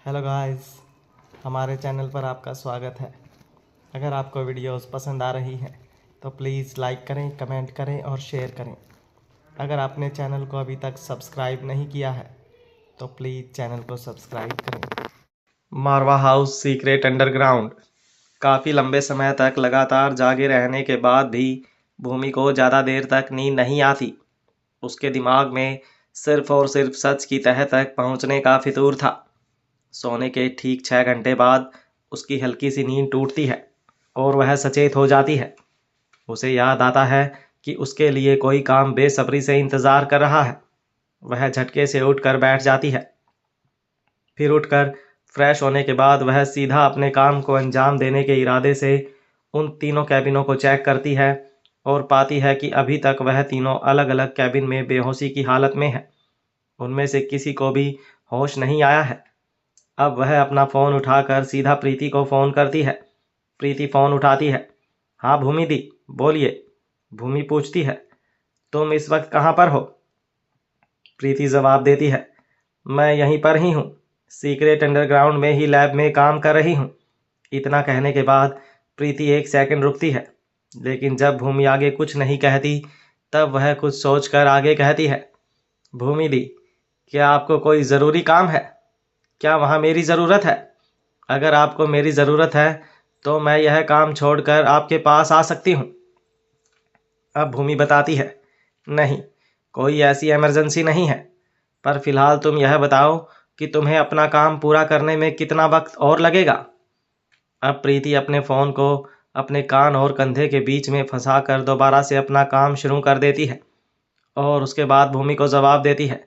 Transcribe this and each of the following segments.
Hello guys, हमारे channel पर आपका स्वागत है। अगर आपको वीडियोस पसंद आ रही हैं तो प्लीज़ लाइक करें, कमेंट करें और शेयर करें। अगर आपने चैनल को अभी तक सब्सक्राइब नहीं किया है तो प्लीज़ चैनल को सब्सक्राइब करें। मारवा हाउस सीक्रेट अंडरग्राउंड। काफ़ी लंबे समय तक लगातार जागे रहने के बाद भी भूमि को ज़्यादा देर तक नींद नहीं आती। उसके दिमाग में सिर्फ और सिर्फ सच की तह तक पहुंचने का फितूर था। सोने के ठीक 6 घंटे बाद उसकी हल्की सी नींद टूटती है और वह सचेत हो जाती है। उसे याद आता है कि उसके लिए कोई काम बेसब्री से इंतज़ार कर रहा है। वह झटके से उठकर बैठ जाती है। फिर उठकर फ्रेश होने के बाद वह सीधा अपने काम को अंजाम देने के इरादे से उन तीनों कैबिनों को चेक करती है और पाती है कि अभी तक वह तीनों अलग अलग कैबिन में बेहोशी की हालत में है। उनमें से किसी को भी होश नहीं आया है। अब वह अपना फ़ोन उठाकर सीधा प्रीति को फ़ोन करती है। प्रीति फ़ोन उठाती है। हाँ भूमि दी, बोलिए। भूमि पूछती है, तुम इस वक्त कहाँ पर हो? प्रीति जवाब देती है, मैं यहीं पर ही हूँ, सीक्रेट अंडरग्राउंड में ही लैब में काम कर रही हूँ। इतना कहने के बाद प्रीति 1 सेकंड रुकती है, लेकिन जब भूमि आगे कुछ नहीं कहती तब वह कुछ सोचकर आगे कहती है, भूमि दी, क्या आपको कोई ज़रूरी काम है? क्या वहाँ मेरी ज़रूरत है? अगर आपको मेरी ज़रूरत है तो मैं यह काम छोड़कर आपके पास आ सकती हूँ। अब भूमि बताती है, नहीं, कोई ऐसी इमरजेंसी नहीं है, पर फिलहाल तुम यह बताओ कि तुम्हें अपना काम पूरा करने में कितना वक्त और लगेगा। अब प्रीति अपने फ़ोन को अपने कान और कंधे के बीच में फंसाकर दोबारा से अपना काम शुरू कर देती है और उसके बाद भूमि को जवाब देती है,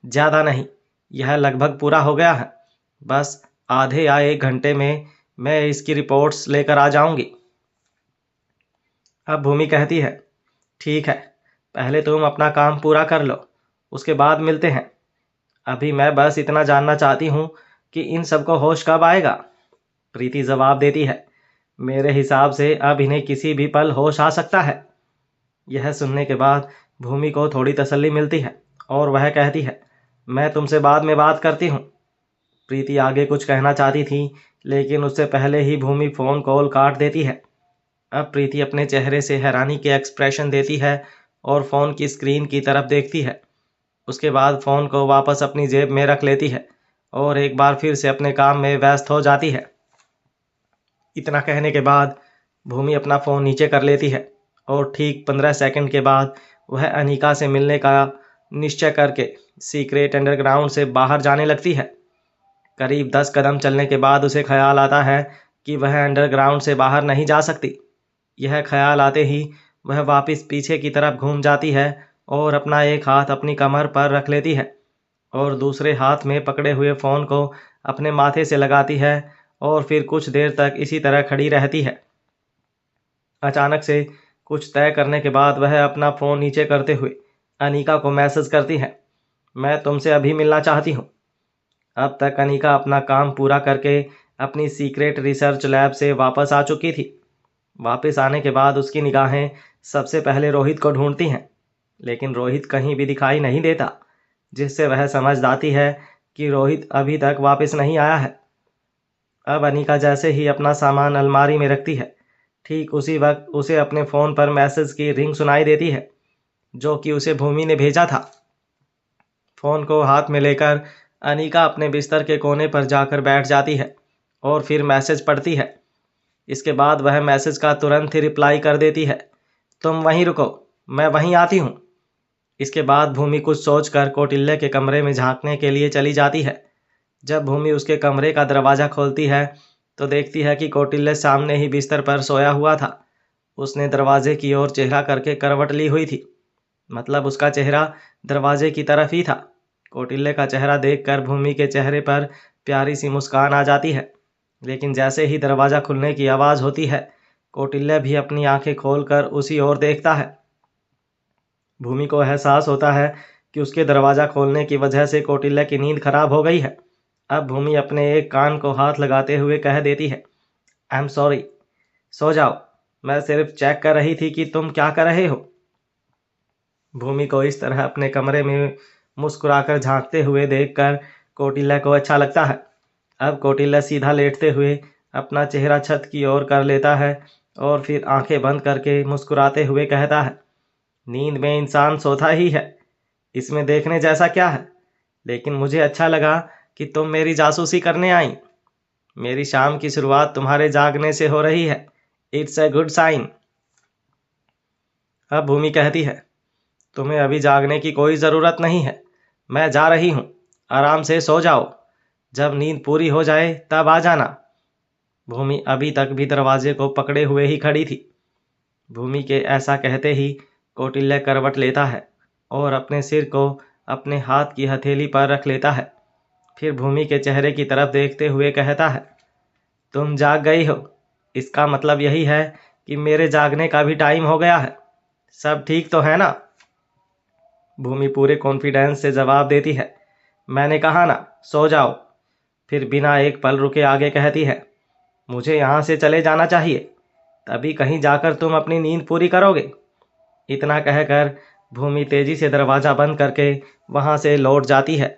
ज़्यादा नहीं, यह लगभग पूरा हो गया है। बस आधे या 1 घंटे में मैं इसकी रिपोर्ट्स लेकर आ जाऊंगी। अब भूमि कहती है, ठीक है, पहले तुम अपना काम पूरा कर लो, उसके बाद मिलते हैं। अभी मैं बस इतना जानना चाहती हूँ कि इन सबको होश कब आएगा। प्रीति जवाब देती है, मेरे हिसाब से अब इन्हें किसी भी पल होश आ सकता है। यह सुनने के बाद भूमि को थोड़ी तसल्ली मिलती है और वह कहती है, मैं तुमसे बाद में बात करती हूँ। प्रीति आगे कुछ कहना चाहती थी, लेकिन उससे पहले ही भूमि फ़ोन कॉल काट देती है। अब प्रीति अपने चेहरे से हैरानी के एक्सप्रेशन देती है और फ़ोन की स्क्रीन की तरफ देखती है। उसके बाद फ़ोन को वापस अपनी जेब में रख लेती है और एक बार फिर से अपने काम में व्यस्त हो जाती है। इतना कहने के बाद भूमि अपना फ़ोन नीचे कर लेती है और ठीक 15 सेकंड के बाद वह अनीका से मिलने का निश्चय करके सीक्रेट अंडरग्राउंड से बाहर जाने लगती है। करीब 10 कदम चलने के बाद उसे ख्याल आता है कि वह अंडरग्राउंड से बाहर नहीं जा सकती। यह ख्याल आते ही वह वापस पीछे की तरफ घूम जाती है और अपना एक हाथ अपनी कमर पर रख लेती है और दूसरे हाथ में पकड़े हुए फ़ोन को अपने माथे से लगाती है और फिर कुछ देर तक इसी तरह खड़ी रहती है। अचानक से कुछ तय करने के बाद वह अपना फ़ोन नीचे करते हुए अनीका को मैसेज करती है, मैं तुमसे अभी मिलना चाहती हूँ। अब तक अनीका अपना काम पूरा करके अपनी सीक्रेट रिसर्च लैब से वापस आ चुकी थी। वापस आने के बाद उसकी निगाहें सबसे पहले रोहित को ढूंढती हैं, लेकिन रोहित कहीं भी दिखाई नहीं देता, जिससे वह समझ जाती है कि रोहित अभी तक वापस नहीं आया है। अब अनीका जैसे ही अपना सामान अलमारी में रखती है, ठीक उसी वक्त उसे अपने फ़ोन पर मैसेज की रिंग सुनाई देती है, जो कि उसे भूमि ने भेजा था। फ़ोन को हाथ में लेकर अनीका अपने बिस्तर के कोने पर जाकर बैठ जाती है और फिर मैसेज पढ़ती है। इसके बाद वह मैसेज का तुरंत ही रिप्लाई कर देती है, तुम वहीं रुको, मैं वहीं आती हूँ। इसके बाद भूमि कुछ सोचकर कौटिल्य के कमरे में झांकने के लिए चली जाती है। जब भूमि उसके कमरे का दरवाज़ा खोलती है तो देखती है कि कौटिल्य सामने ही बिस्तर पर सोया हुआ था। उसने दरवाजे की ओर चेहरा करके करवट ली हुई थी, मतलब उसका चेहरा दरवाजे की तरफ ही था। कौटिल्य का चेहरा देखकर भूमि के चेहरे पर प्यारी सी मुस्कान आ जाती है, लेकिन जैसे ही दरवाज़ा खुलने की आवाज़ होती है, कौटिल्य भी अपनी आंखें खोलकर उसी ओर देखता है। भूमि को एहसास होता है कि उसके दरवाज़ा खोलने की वजह से कौटिल्य की नींद खराब हो गई है। अब भूमि अपने एक कान को हाथ लगाते हुए कह देती है, आई एम सॉरी, सो जाओ, मैं सिर्फ चेक कर रही थी कि तुम क्या कर रहे हो। भूमि को इस तरह अपने कमरे में मुस्कुराकर झांकते हुए देखकर कौटिल्य को अच्छा लगता है। अब कौटिल्य सीधा लेटते हुए अपना चेहरा छत की ओर कर लेता है और फिर आंखें बंद करके मुस्कुराते हुए कहता है, नींद में इंसान सोता ही है, इसमें देखने जैसा क्या है। लेकिन मुझे अच्छा लगा कि तुम मेरी जासूसी करने आई। मेरी शाम की शुरुआत तुम्हारे जागने से हो रही है। It's a good sign. अब भूमि कहती है, तुम्हें अभी जागने की कोई ज़रूरत नहीं है। मैं जा रही हूँ, आराम से सो जाओ। जब नींद पूरी हो जाए तब आ जाना। भूमि अभी तक भी दरवाजे को पकड़े हुए ही खड़ी थी। भूमि के ऐसा कहते ही कौटिल्य करवट लेता है और अपने सिर को अपने हाथ की हथेली पर रख लेता है। फिर भूमि के चेहरे की तरफ देखते हुए कहता है, तुम जाग गई हो, इसका मतलब यही है कि मेरे जागने का भी टाइम हो गया है। सब ठीक तो है ना? भूमि पूरे कॉन्फिडेंस से जवाब देती है, मैंने कहा ना, सो जाओ। फिर बिना एक पल रुके आगे कहती है, मुझे यहाँ से चले जाना चाहिए, तभी कहीं जाकर तुम अपनी नींद पूरी करोगे। इतना कहकर भूमि तेजी से दरवाजा बंद करके वहां से लौट जाती है।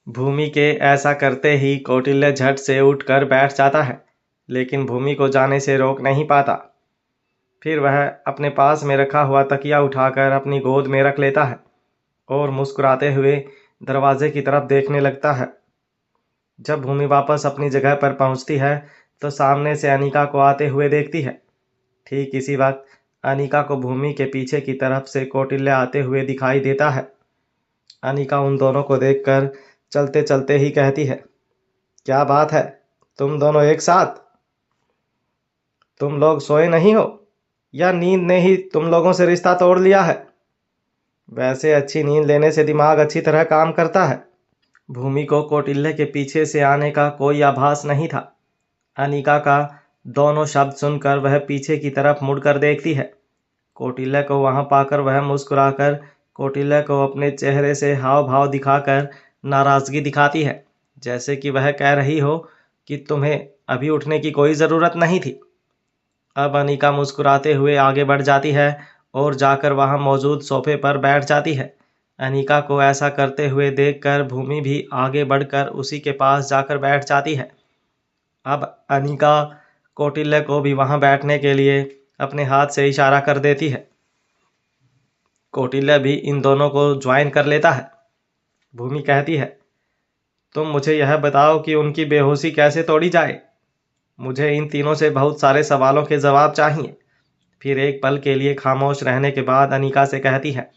भूमि के ऐसा करते ही कौटिल्य झट से उठकर बैठ जाता है, लेकिन भूमि को जाने से रोक नहीं पाता। फिर वह अपने पास में रखा हुआ तकिया उठाकर अपनी गोद में रख लेता है और मुस्कुराते हुए दरवाजे की तरफ देखने लगता है। जब भूमि वापस अपनी जगह पर पहुंचती है तो सामने से अनिका को आते हुए देखती है। ठीक इसी वक्त अनिका को भूमि के पीछे की तरफ से कौटिल्य आते हुए दिखाई देता है। अनिका उन दोनों को देखकर चलते चलते ही कहती है, क्या बात है, तुम दोनों एक साथ? तुम लोग सोए नहीं हो या नींद ने ही तुम लोगों से रिश्ता तोड़ लिया है? वैसे अच्छी नींद लेने से दिमाग अच्छी तरह काम करता है। भूमि को कौटिल्य के पीछे से आने का कोई आभास नहीं था। अनिका का दोनों शब्द सुनकर वह पीछे की तरफ मुड़कर देखती है। कौटिल्य को वहां पाकर वह मुस्कुराकर कौटिल्य को अपने चेहरे से हाव भाव दिखाकर नाराजगी दिखाती है, जैसे कि वह कह रही हो कि तुम्हें अभी उठने की कोई ज़रूरत नहीं थी। अब अनिका मुस्कुराते हुए आगे बढ़ जाती है और जाकर वहां मौजूद सोफे पर बैठ जाती है। अनिका को ऐसा करते हुए देखकर भूमि भी आगे बढ़कर उसी के पास जाकर बैठ जाती है। अब अनिका कौटिल्य को भी वहां बैठने के लिए अपने हाथ से इशारा कर देती है। कौटिल्य भी इन दोनों को ज्वाइन कर लेता है। भूमि कहती है, तुम मुझे यह बताओ कि उनकी बेहोशी कैसे तोड़ी जाए। मुझे इन तीनों से बहुत सारे सवालों के जवाब चाहिए। फिर एक पल के लिए खामोश रहने के बाद अनिका से कहती है,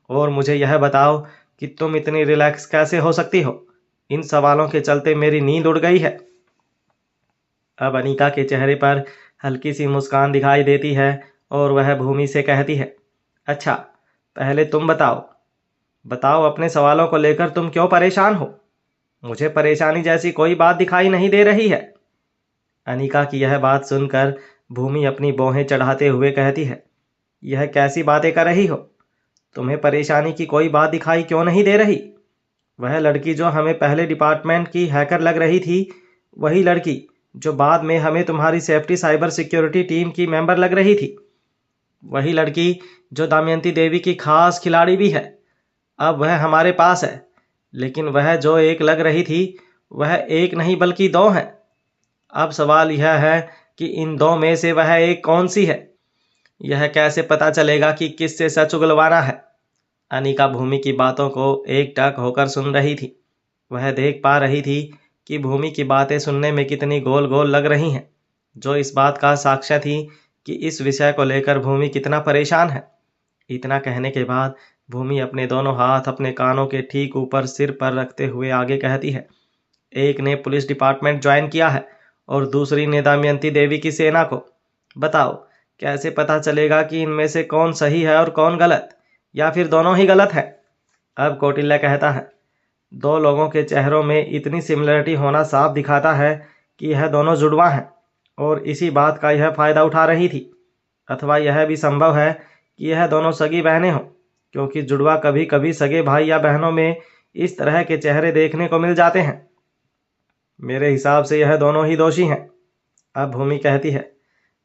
और मुझे यह बताओ कि तुम इतनी रिलैक्स कैसे हो सकती हो। इन सवालों के चलते मेरी नींद उड़ गई है। अब अनिका के चेहरे पर हल्की सी मुस्कान दिखाई देती है और वह भूमि से कहती है, अच्छा, पहले तुम बताओ बताओ अपने सवालों को लेकर तुम क्यों परेशान हो? मुझे परेशानी जैसी कोई बात दिखाई नहीं दे रही है। अनिका की यह बात सुनकर भूमि अपनी भौहें चढ़ाते हुए कहती है, यह कैसी बातें कर रही हो? तुम्हें परेशानी की कोई बात दिखाई क्यों नहीं दे रही? वह लड़की जो हमें पहले डिपार्टमेंट की हैकर लग रही थी, वही लड़की जो बाद में हमें तुम्हारी सेफ्टी साइबर सिक्योरिटी टीम की मेंबर लग रही थी, वही लड़की जो दमयंती देवी की खास खिलाड़ी भी है, अब वह हमारे पास है। लेकिन वह जो एक लग रही थी, वह एक नहीं बल्कि दो हैं। अब सवाल यह है कि इन दो में से वह एक कौन सी है? यह कैसे पता चलेगा कि किससे सच उगलवाना है? अनिका भूमि की बातों को एकटक होकर सुन रही थी। वह देख पा रही थी कि भूमि की बातें सुनने में कितनी गोल गोल लग रही हैं, जो इस बात का साक्ष्य थी कि इस विषय को लेकर भूमि कितना परेशान है। इतना कहने के बाद भूमि अपने दोनों हाथ अपने कानों के ठीक ऊपर सिर पर रखते हुए आगे कहती है, एक ने पुलिस डिपार्टमेंट ज्वाइन किया है और दूसरी ने दमयंती देवी की सेना को। बताओ, कैसे पता चलेगा कि इनमें से कौन सही है और कौन गलत, या फिर दोनों ही गलत है? अब कौटिल्य कहता है, दो लोगों के चेहरों में इतनी सिमिलरिटी होना साफ दिखाता है कि यह दोनों जुड़वा हैं और इसी बात का यह फायदा उठा रही थी। अथवा यह भी संभव है कि यह दोनों सगी बहनें हों, क्योंकि जुड़वा कभी कभी सगे भाई या बहनों में इस तरह के चेहरे देखने को मिल जाते हैं। मेरे हिसाब से यह दोनों ही दोषी हैं। अब भूमि कहती है,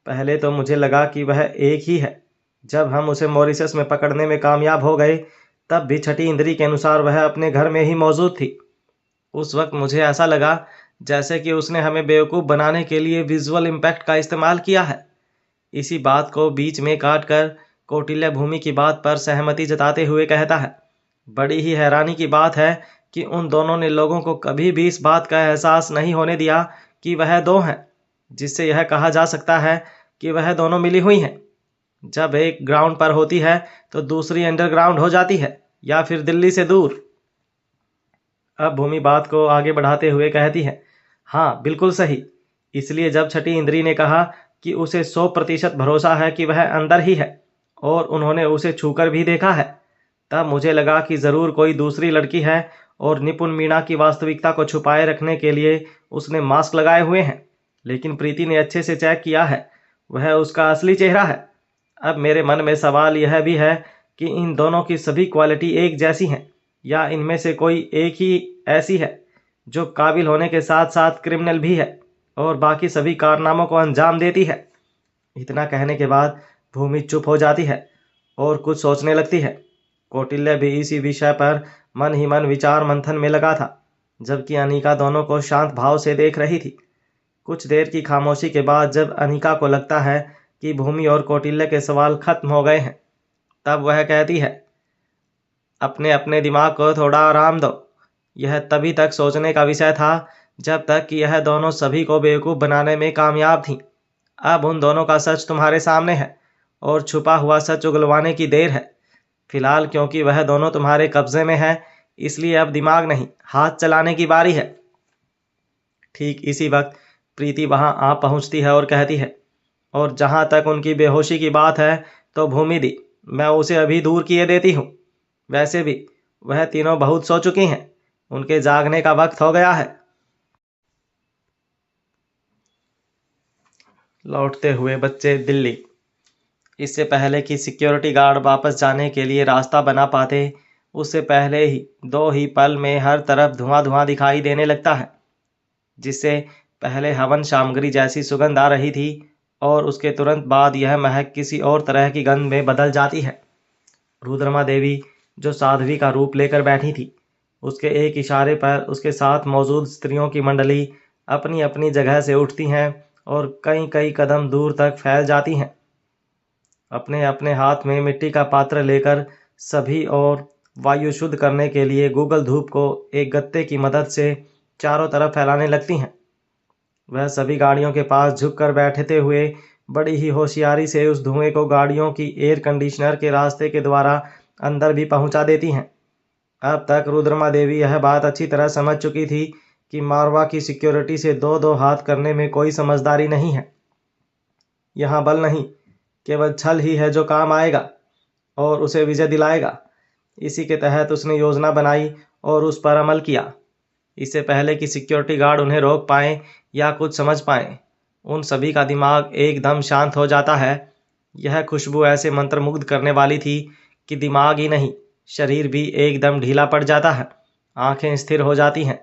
पहले तो मुझे लगा कि वह एक ही है। जब हम उसे मॉरिशस में पकड़ने में कामयाब हो गए तब भी छठी इंद्री के अनुसार वह अपने घर में ही मौजूद थी। उस वक्त मुझे ऐसा लगा जैसे कि उसने हमें बेवकूफ़ बनाने के लिए विजुअल इम्पैक्ट का इस्तेमाल किया है। इसी बात को बीच में काट कर कौटिल्य भूमि की बात पर सहमति जताते हुए कहता है, बड़ी ही हैरानी की बात है कि उन दोनों ने लोगों को कभी भी इस बात का एहसास नहीं होने दिया कि वह दो हैं, जिससे यह कहा जा सकता है कि वह दोनों मिली हुई हैं। जब एक ग्राउंड पर होती है तो दूसरी अंडरग्राउंड हो जाती है, या फिर दिल्ली से दूर। अब भूमि बात को आगे बढ़ाते हुए कहती है, हाँ बिल्कुल सही। इसलिए जब छठी इंद्री ने कहा कि उसे 100% भरोसा है कि वह अंदर ही है और उन्होंने उसे छूकर भी देखा है, तब मुझे लगा कि ज़रूर कोई दूसरी लड़की है और निपुण मीणा की वास्तविकता को छुपाए रखने के लिए उसने मास्क लगाए हुए हैं। लेकिन प्रीति ने अच्छे से चेक किया है, वह उसका असली चेहरा है। अब मेरे मन में सवाल यह भी है कि इन दोनों की सभी क्वालिटी एक जैसी हैं, या इनमें से कोई एक ही ऐसी है जो काबिल होने के साथ साथ क्रिमिनल भी है और बाकी सभी कारनामों को अंजाम देती है। इतना कहने के बाद भूमि चुप हो जाती है और कुछ सोचने लगती है। कौटिल्य भी इसी विषय पर मन ही मन विचार मंथन में लगा था, जबकि अनिका दोनों को शांत भाव से देख रही थी। कुछ देर की खामोशी के बाद जब अनिका को लगता है कि भूमि और कौटिल्य के सवाल खत्म हो गए हैं, तब वह कहती है, अपने अपने दिमाग को थोड़ा आराम दो। यह तभी तक सोचने का विषय था जब तक कि यह दोनों सभी को बेवकूफ़ बनाने में कामयाब थीं। अब उन दोनों का सच तुम्हारे सामने है और छुपा हुआ सच उगलवाने की देर है। फिलहाल क्योंकि वह दोनों तुम्हारे कब्जे में है, इसलिए अब दिमाग नहीं, हाथ चलाने की बारी है। ठीक इसी वक्त प्रीति वहां आ पहुंचती है और कहती है, और जहां तक उनकी बेहोशी की बात है तो भूमि दी, मैं उसे अभी दूर किए देती हूँ। वैसे भी वह तीनों बहुत सो चुकी हैं, उनके जागने का वक्त हो गया है। लौटते हुए बच्चे दिल्ली। इससे पहले कि सिक्योरिटी गार्ड वापस जाने के लिए रास्ता बना पाते, उससे पहले ही 2 ही पल में हर तरफ धुआं धुआं दिखाई देने लगता है। जिससे पहले हवन सामग्री जैसी सुगंध आ रही थी और उसके तुरंत बाद यह महक किसी और तरह की गंध में बदल जाती है। रुद्रमा देवी जो साध्वी का रूप लेकर बैठी थी, उसके एक इशारे पर उसके साथ मौजूद स्त्रियों की मंडली अपनी अपनी जगह से उठती हैं और कई कई कदम दूर तक फैल जाती हैं। अपने अपने हाथ में मिट्टी का पात्र लेकर सभी और वायु शुद्ध करने के लिए गूगल धूप को एक गत्ते की मदद से चारों तरफ फैलाने लगती हैं। वह सभी गाड़ियों के पास झुककर बैठते हुए बड़ी ही होशियारी से उस धुएं को गाड़ियों की एयर कंडीशनर के रास्ते के द्वारा अंदर भी पहुंचा देती हैं। अब तक रुद्रमा देवी यह बात अच्छी तरह समझ चुकी थी कि मारवा की सिक्योरिटी से 2-2 हाथ करने में कोई समझदारी नहीं है। यहाँ बल नहीं, केवल छल ही है जो काम आएगा और उसे विजय दिलाएगा। इसी के तहत उसने योजना बनाई और उस पर अमल किया। इससे पहले कि सिक्योरिटी गार्ड उन्हें रोक पाएं या कुछ समझ पाएं, उन सभी का दिमाग एकदम शांत हो जाता है। यह खुशबू ऐसे मंत्रमुग्ध करने वाली थी कि दिमाग ही नहीं, शरीर भी एकदम ढीला पड़ जाता है। आंखें स्थिर हो जाती हैं,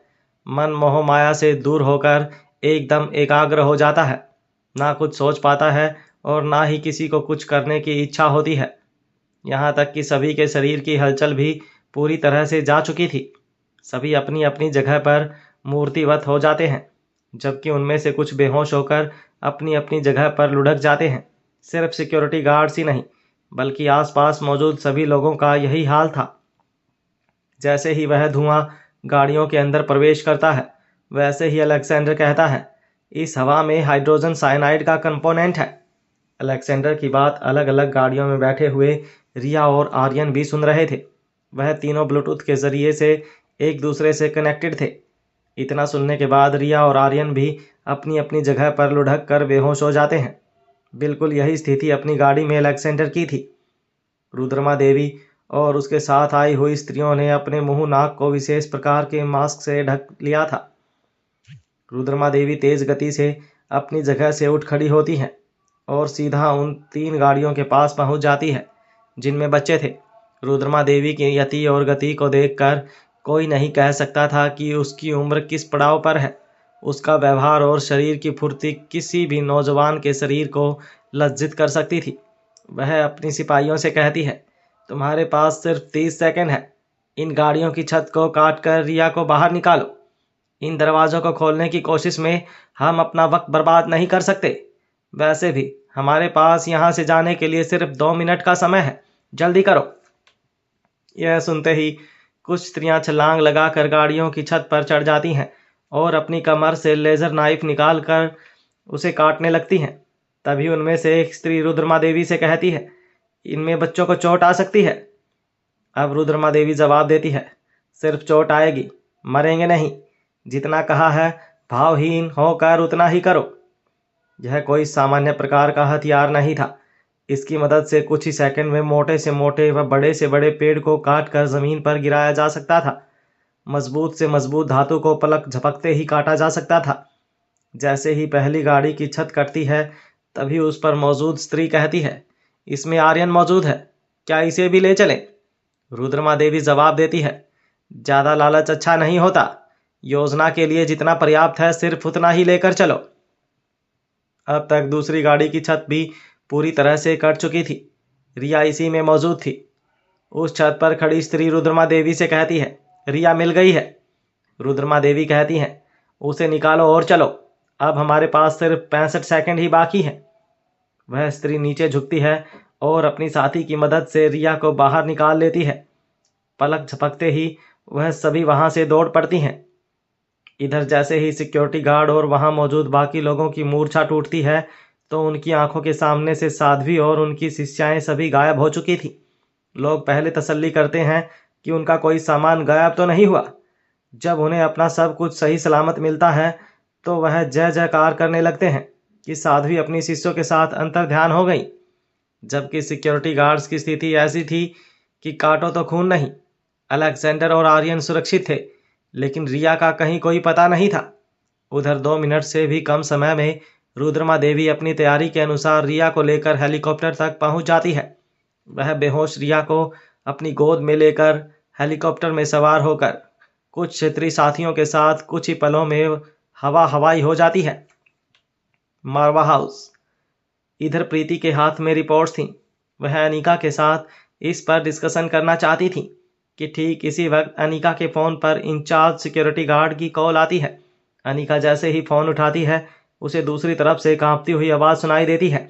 मन मोह माया से दूर होकर एकदम एकाग्र हो जाता है। ना कुछ सोच पाता है और ना ही किसी को कुछ करने की इच्छा होती है। यहाँ तक कि सभी के शरीर की हलचल भी पूरी तरह से जा चुकी थी। सभी अपनी अपनी जगह पर मूर्तिवत हो जाते हैं, जबकि उनमें से कुछ बेहोश होकर अपनी अपनी जगह पर लुढ़क जाते हैं। सिर्फ सिक्योरिटी गार्ड्स ही नहीं, बल्कि आसपास मौजूद सभी लोगों का यही हाल था। जैसे ही वह धुआं गाड़ियों के अंदर प्रवेश करता है, वैसे ही अलेक्जेंडर कहता है, इस हवा में हाइड्रोजन साइनाइड का कंपोनेंट है। अलेक्जेंडर की बात अलग अलग गाड़ियों में बैठे हुए रिया और आर्यन भी सुन रहे थे। वह तीनों ब्लूटूथ के जरिए से एक दूसरे से कनेक्टेड थे। इतना सुनने के बाद रिया और आर्यन भी अपनी अपनी जगह पर लुढ़क कर बेहोश हो जाते हैं। बिल्कुल यही स्थिति अपनी गाड़ी में अलेक्जेंडर की थी। रुद्रमा देवी और उसके साथ आई हुई स्त्रियों ने अपने मुंह नाक को विशेष प्रकार के मास्क से ढक लिया था। रुद्रमा देवी तेज गति से अपनी जगह से उठ खड़ी होती हैं और सीधा उन 3 गाड़ियों के पास पहुंच जाती है जिनमें बच्चे थे। रुद्रमा देवी की यति और गति को देखकर कोई नहीं कह सकता था कि उसकी उम्र किस पड़ाव पर है। उसका व्यवहार और शरीर की फुर्ती किसी भी नौजवान के शरीर को लज्जित कर सकती थी। वह अपनी सिपाहियों से कहती है, तुम्हारे पास सिर्फ 30 सेकंड है। इन गाड़ियों की छत को काट कर रिया को बाहर निकालो। इन दरवाज़ों को खोलने की कोशिश में हम अपना वक्त बर्बाद नहीं कर सकते। वैसे भी हमारे पास यहाँ से जाने के लिए सिर्फ 2 मिनट का समय है। जल्दी करो। यह सुनते ही कुछ स्त्रियां छलांग लगाकर गाड़ियों की छत पर चढ़ जाती हैं और अपनी कमर से लेज़र नाइफ निकाल कर उसे काटने लगती हैं। तभी उनमें से एक स्त्री रुद्रमा देवी से कहती है, इनमें बच्चों को चोट आ सकती है। अब रुद्रमा देवी जवाब देती है, सिर्फ चोट आएगी, मरेंगे नहीं। जितना कहा है भावहीन होकर उतना ही करो। यह कोई सामान्य प्रकार का हथियार नहीं था। इसकी मदद से कुछ ही सेकंड में मोटे से मोटे व बड़े से बड़े पेड़ को काट कर जमीन पर गिराया जा सकता था। मजबूत से मजबूत धातु को पलक झपकते ही काटा जा सकता था। जैसे ही पहली गाड़ी की छत कटती है, तभी उस पर मौजूद स्त्री कहती है, इसमें आर्यन मौजूद है, क्या इसे भी ले चलें? रुद्रमा देवी जवाब देती है, ज़्यादा लालच अच्छा नहीं होता। योजना के लिए जितना पर्याप्त है सिर्फ उतना ही लेकर चलो। अब तक दूसरी गाड़ी की छत भी पूरी तरह से कट चुकी थी। रिया इसी में मौजूद थी। उस छत पर खड़ी स्त्री रुद्रमा देवी से कहती है, रिया मिल गई है। रुद्रमा देवी कहती हैं, उसे निकालो और चलो। अब हमारे पास सिर्फ 65 सेकंड ही बाकी हैं। वह स्त्री नीचे झुकती है और अपनी साथी की मदद से रिया को बाहर निकाल लेती है। पलक झपकते ही वह सभी वहां से दौड़ पड़ती हैं। इधर जैसे ही सिक्योरिटी गार्ड और वहां मौजूद बाकी लोगों की मूर्छा टूटती है, तो उनकी आंखों के सामने से साध्वी और उनकी शिष्याएं सभी गायब हो चुकी थी। लोग पहले तसल्ली करते हैं कि उनका कोई सामान गायब तो नहीं हुआ। जब उन्हें अपना सब कुछ सही सलामत मिलता है, तो वह जय जयकार करने लगते हैं कि साध्वी अपनी शिष्यों के साथ अंतर्ध्यान हो गई। जबकि सिक्योरिटी गार्ड्स की स्थिति ऐसी थी कि काटो तो खून नहीं। अलेक्जेंडर और आर्यन सुरक्षित थे, लेकिन रिया का कहीं कोई पता नहीं था। उधर 2 मिनट से भी कम समय में रुद्रमा देवी अपनी तैयारी के अनुसार रिया को लेकर हेलीकॉप्टर तक पहुंच जाती है। वह बेहोश रिया को अपनी गोद में लेकर हेलीकॉप्टर में सवार होकर कुछ क्षेत्रीय साथियों के साथ कुछ ही पलों में हवाई हो जाती है। मारवा हाउस। इधर प्रीति के हाथ में रिपोर्ट्स थीं। वह अनीका के साथ इस पर डिस्कशन करना चाहती थी कि ठीक इसी वक्त अनीका के फ़ोन पर इंचार्ज सिक्योरिटी गार्ड की कॉल आती है। अनीका जैसे ही फ़ोन उठाती है, उसे दूसरी तरफ से कांपती हुई आवाज़ सुनाई देती है।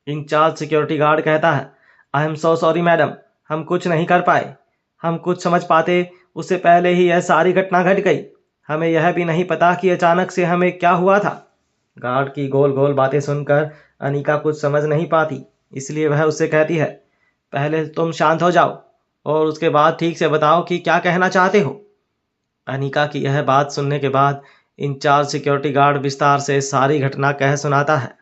इंचार्ज सिक्योरिटी गार्ड कहता है, I am so sorry madam, हम कुछ नहीं कर पाए। हम कुछ समझ पाते उससे पहले ही यह सारी घटना घट गई। हमें यह भी नहीं पता कि अचानक से हमें क्या हुआ था। गार्ड की गोल गोल बातें सुनकर अनीका कुछ समझ नहीं पाती, इसलिए वह उससे कहती है, पहले तुम शांत हो जाओ और उसके बाद ठीक से बताओ कि क्या कहना चाहते हो। अनीका की यह बात सुनने के बाद इंचार्ज सिक्योरिटी गार्ड विस्तार से सारी घटना कह सुनाता है।